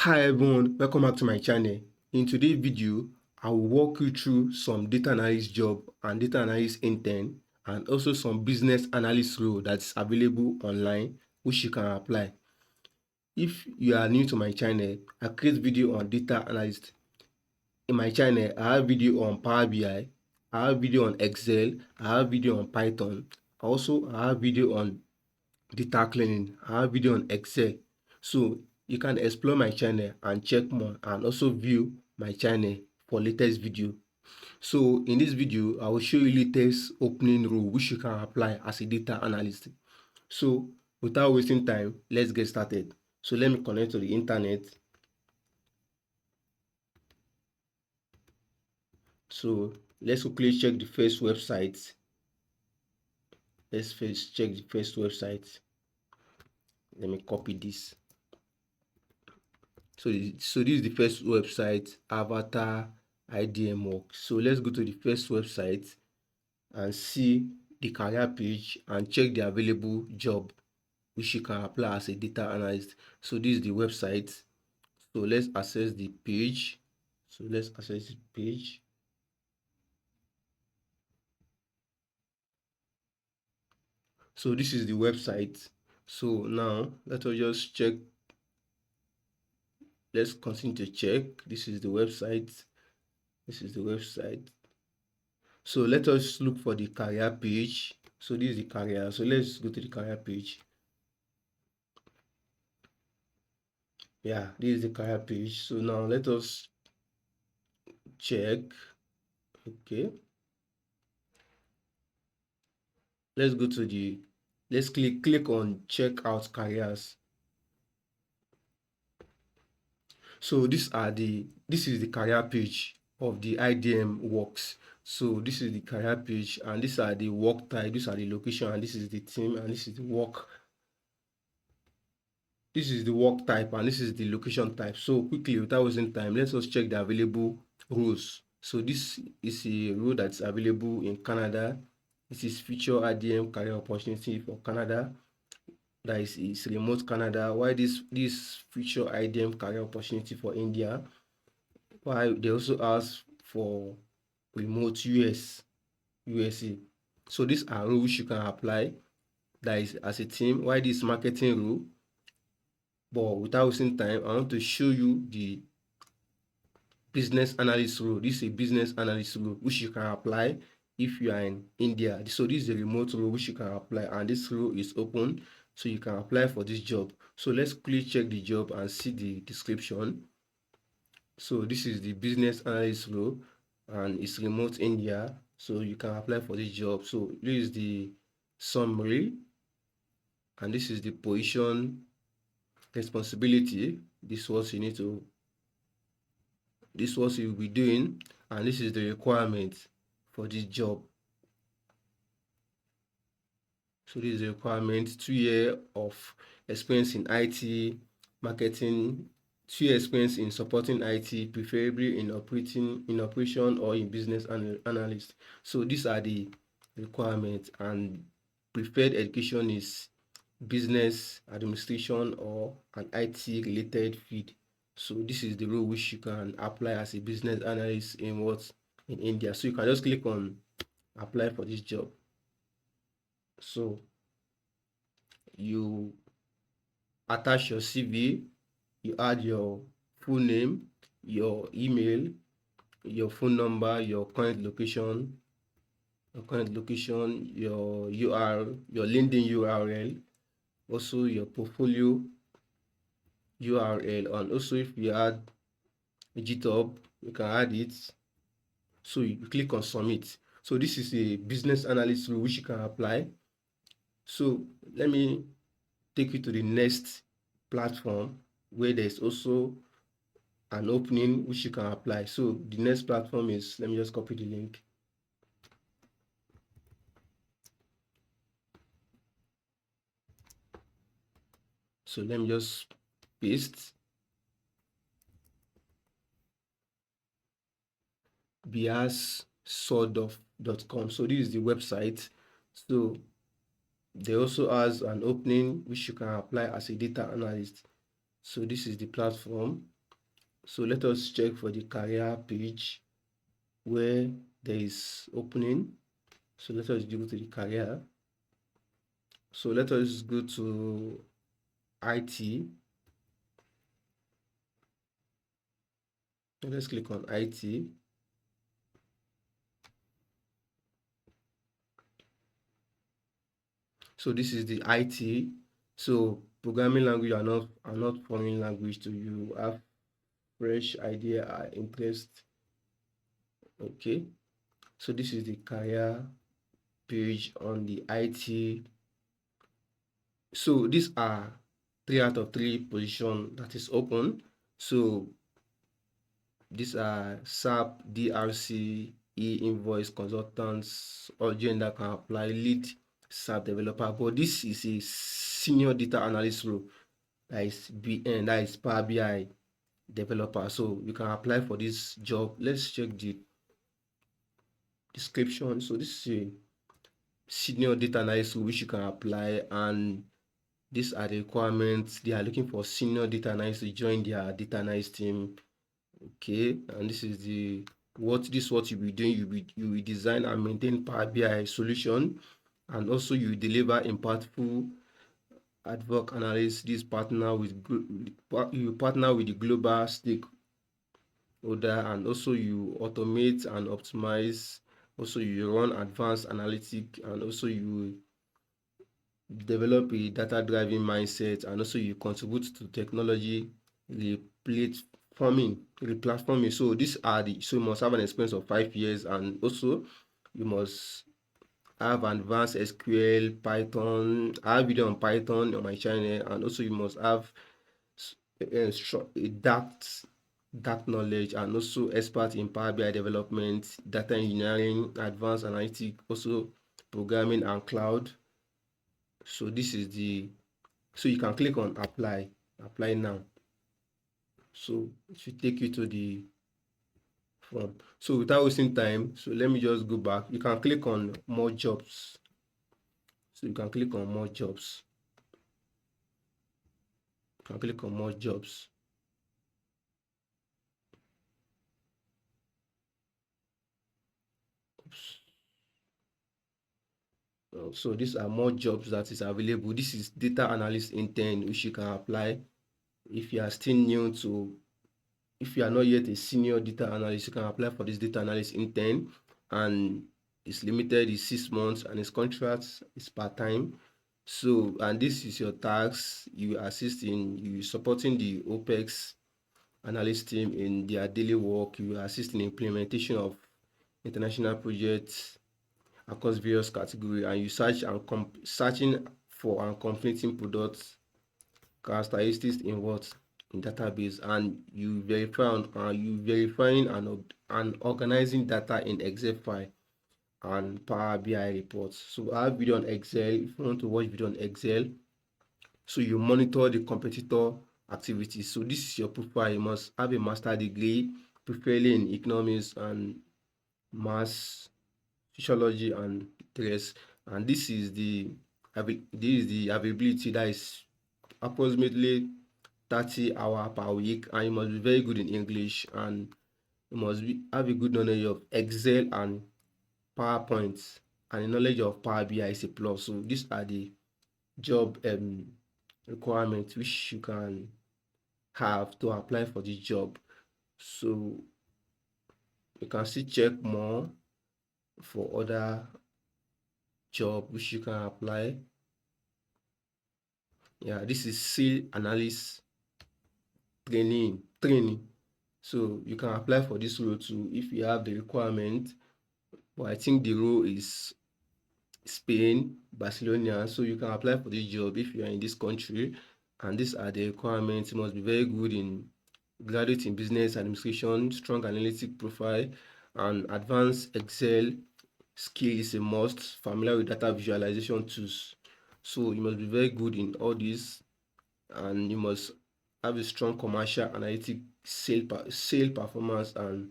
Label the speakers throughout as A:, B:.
A: Hi everyone, welcome back to my channel. In today's video, I will walk you through some data analyst job and data analyst intern and also some business analyst role that's available online which you can apply. If you are new to my channel, I create video on data analyst. In my channel, I have video on Power BI, I have video on Excel, I have video on Python. Also, I have video on data cleaning, I have video on Excel. So you can explore my channel and check more and also view my channel for latest video. So in this video, I will show you latest opening role which you can apply as a data analyst. So without wasting time, let's get started. So let me connect to the internet. So let's quickly check the first website. Let's first check the first website. Let me copy this. So this is the first website, Avatar IDM work. So let's go to the first website and see the career page and check the available job which you can apply as a data analyst. So this is the website. So let's access the page. So let's access the page. So this is the website. So now let us just check. Let's continue to check. This is the website. This is the website. So let us look for the career page. So this is the career. So let's go to the career page. Yeah, this is the career page. So now let us check. Okay. Let's go to the, let's click on check out careers. So this is the career page of the IDM works. So this is the career page and these are the work type, these are the location, and this is the team, and this is the work. This is the work type and this is the location type. So quickly, without wasting time, let us check the available roles. So this is a role that's available in Canada. This is future IDM career opportunity for Canada. That is remote Canada. Why this future IDM career opportunity for India? Why they also ask for remote USA. So these are roles you can apply. That is as a team. Why this marketing role? But without wasting time, I want to show you the business analyst role. This is a business analyst role which you can apply if you are in India. So this is a remote role which you can apply, and this role is open, so you can apply for this job. So let's quickly check the job and see the description. So this is the business analyst role and it's remote India, so you can apply for this job. So this is the summary and this is the position, responsibility. This is what you need to, this is what you'll be doing, and this is the requirement for this job. So this is the requirement: 2 years of experience in IT, marketing, 2 years experience in supporting IT, preferably in operation or in business analyst. So these are the requirements, and preferred education is business administration or an IT related field. So this is the role which you can apply as a business analyst in India. So you can just click on apply for this job. So you attach your CV, you add your full name, your email, your phone number, your current location, your URL, your LinkedIn URL, also your portfolio URL, and also if you add a GitHub, you can add it. So you click on submit. So this is a business analyst role which you can apply. So let me take you to the next platform where there's also an opening which you can apply. So the next platform is, let me just copy the link. So let me just paste biassourdoff.com. So this is the website. So they also has an opening which you can apply as a data analyst. So this is the platform. So let us check for the career page where there is opening. So let us go to the career. So let us go to IT. Let's click on IT. So this is the IT. So programming language are not foreign language to you. Have fresh idea, interest. Okay. So this is the career page on the IT. So these are 3 out of 3 position that is open. So these are SAP, DRC, e-invoice consultants, or gender can apply, lead SAP developer. But this is a senior data analyst role, that is BN, that is Power BI developer. So you can apply for this job. Let's check the description. So this is a senior data analyst role which you can apply, and these are the requirements. They are looking for senior data analyst to join their data analyst team. Okay, and this is what you'll be doing. You will design and maintain Power BI solution, and also you deliver impactful ad hoc analysis. This partner with you partner with the global stakeholder, and also you automate and optimize. Also you run advanced analytic, and also you develop a data-driven mindset, and also you contribute to technology replatforming. So these are the so you must have an experience of 5 years, and also you must have advanced SQL, Python. I have video on Python on my channel, and also you must have a dark knowledge, and also expert in Power BI development, data engineering, advanced analytic, also programming and cloud. So this is the so you can click on apply now. So it should take you to the form. So without wasting time, so let me just go back. You can click on more jobs. So you can click on more jobs. You can click on more jobs. Oops. So these are more jobs that is available. This is data analyst intern, which you can apply if you are still new to if you are not yet a senior data analyst. You can apply for this data analyst intern, and it's limited, it's 6 months, and its contract is part-time. So, and this is your task. You assist in you supporting the OPEX analyst team in their daily work. You assist in implementation of international projects across various categories, and you searching for and completing products characteristics in what in database, and you verifying and organizing data in Excel file and Power BI reports. So I have video on Excel. If you want to watch video on Excel, so you monitor the competitor activities. So this is your profile. You must have a master degree, preferably in economics and maths, sociology, and the rest. And this is the availability, that is approximately 30 hours per week, and you must be very good in English, and you must have a good knowledge of Excel and PowerPoint, and the knowledge of Power BI is a plus. So these are the job requirements which you can have to apply for this job. So you can still check more for other job which you can apply. Yeah, this is SEAL analyst training. So you can apply for this role too if you have the requirement. But I think the role is Spain, Barcelona. So you can apply for this job if you are in this country. And these are the requirements. You must be very good in graduate in business administration, strong analytic profile, and advanced Excel skill is a must. Familiar with data visualization tools. So you must be very good in all this, and you must have a strong commercial analytic sale performance and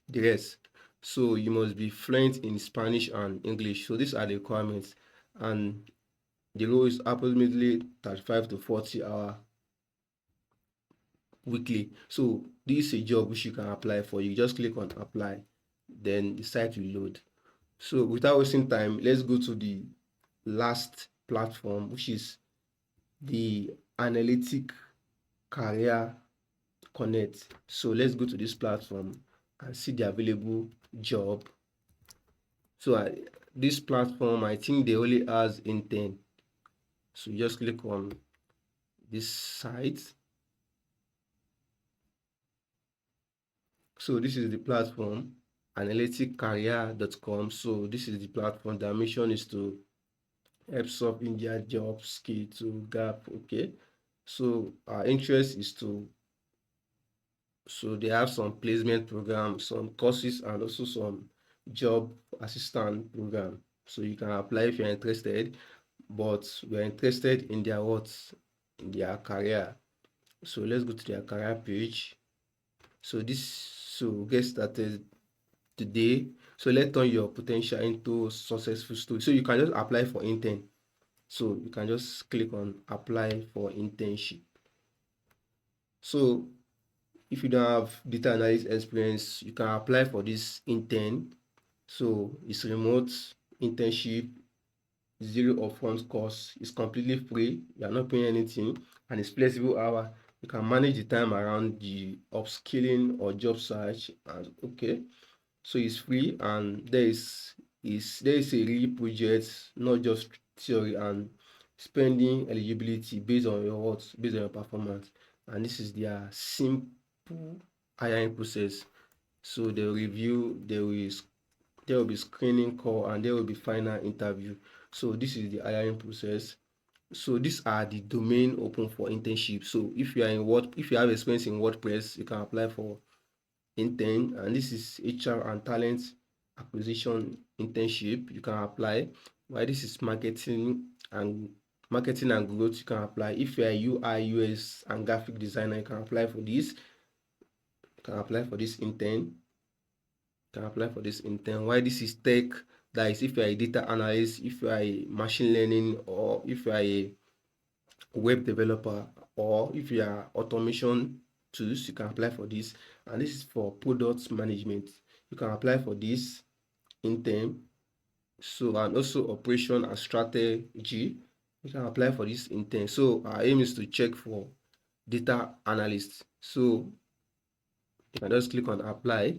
A: the rest. So you must be fluent in Spanish and English. So these are the requirements, and the role is approximately 35 to 40 hour weekly. So this is a job which you can apply for. You just click on apply, then the site will load. So without wasting time, let's go to the last platform, which is the Analytic Career Connect. So let's go to this platform and see the available job. So this platform, I think they only has intern. So you just click on this site. So this is the platform, analyticcareer.com. So this is the platform. Their mission is to help solve India job skill to gap. Okay. So our interest is to, so they have some placement program, some courses, and also some job assistant program. So you can apply if you're interested, but we're interested in their what? In their career. So let's go to their career page. So get started today. So let's turn your potential into successful story. So you can just apply for intern. So you can just click on apply for internship. So if you don't have data analysis experience, you can apply for this intern. So it's remote internship, zero upfront cost. It's completely free. You are not paying anything, and it's flexible hour. You can manage the time around the upskilling or job search. And okay, so it's free, and there is a real project, not just theory, and spending eligibility based on your what, based on your performance. And this is their simple hiring process. So they will review, there will be screening call, and there will be final interview. So this is the hiring process. So these are the domain open for internship. So if you are if you have experience in WordPress, you can apply for intern. And this is HR and talent acquisition internship, you can apply. While this is and marketing and growth, you can apply. If you are UI US and graphic designer, you can apply for this. You can apply for this intern. Can apply for this intern. Why this is tech, that is if you are a data analyst, if you are a machine learning, or if you are a web developer, or if you are automation tools, you can apply for this. And this is for product management, you can apply for this intern. So and also operation and strategy, you can apply for this intern. So our aim is to check for data analyst. So you can just click on apply.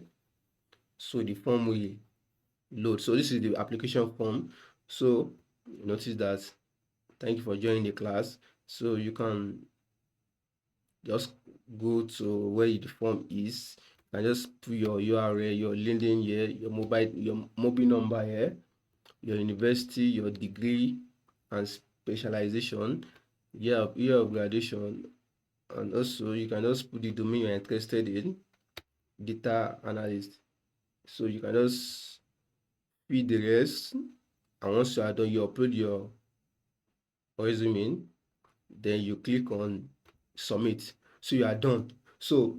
A: So the form will load. So this is the application form. So notice that, thank you for joining the class. So you can just go to where the form is and just put your URL, your LinkedIn here, your mobile number here, your university, your degree and specialization, year of graduation, and also you can just put the domain you're interested in, data analyst. So you can just feed the rest, and once you are done, you upload your resume, then you click on submit. So you are done. So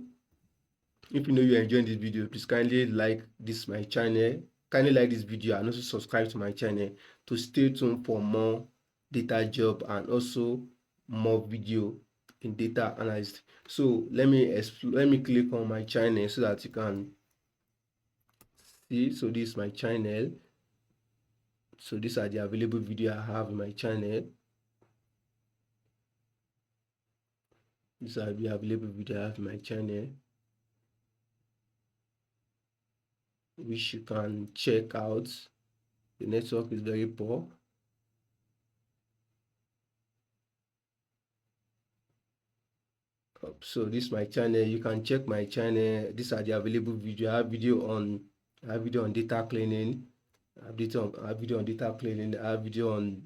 A: if you know you're enjoying this video, please kindly like my channel, kindly like this video, and also subscribe to my channel to stay tuned for more data job and also more video in data analyst. So let me click on my channel so that you can see. So this is my channel. So these are the available video I have in my channel. These are the available video I have in my channel, which you can check out. The network is very poor. So this is my channel. You can check my channel. These are the available video. I have video on data cleaning. I have video on data cleaning. I have video on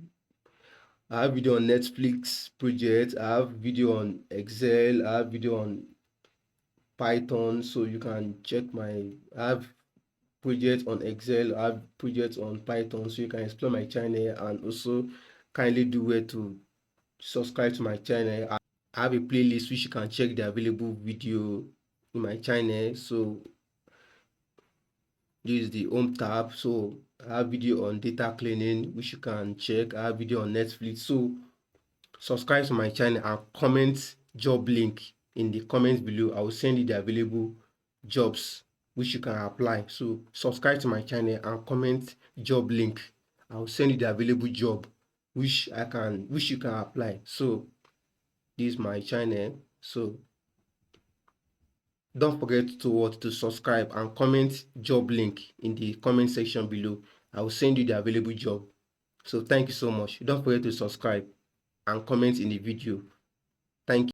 A: Netflix project. I have video on Excel. I have video on Python. So you can check I have project on Excel. I have projects on Python. So you can explore my channel, and also kindly do where to subscribe to my channel. I have a playlist which you can check the available video in my channel. So this is the home tab. So I have video on data cleaning which you can check. I have video on Netflix. So subscribe to my channel and comment job link in the comments below. I will send you the available jobs which you can apply. So subscribe to my channel and comment job link. I will send you the available job which you can apply. So this is my channel. So don't forget to subscribe and comment job link in the comment section below. I will send you the available job. So thank you so much. Don't forget to subscribe and comment in the video. Thank you.